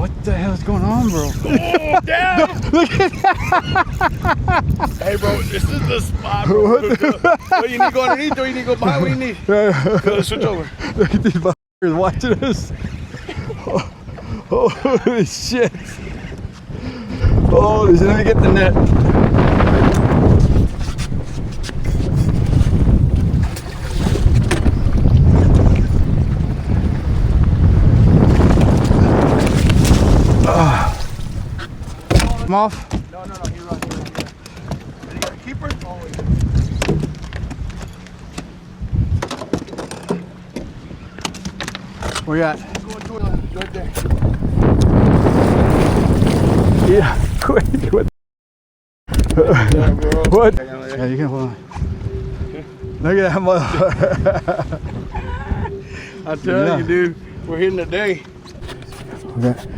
What the hell's going on, bro? Oh, damn! Look at that! Hey, bro, this is the spot, bro. What, you need to go underneath or you need to go behind? What do you need? Go, switch over. Look at these motherfuckers watching us. Holy shit. Holy shit, let me get the net. I'm off. No, you're right. You got a keeper? Oh, wait. Where you at? Go to it, right there. Yeah, quick. What? Yeah, bro. What? Yeah, you can hold on. Look at that motherfucker. I tell you, dude, we're hitting the day. Okay.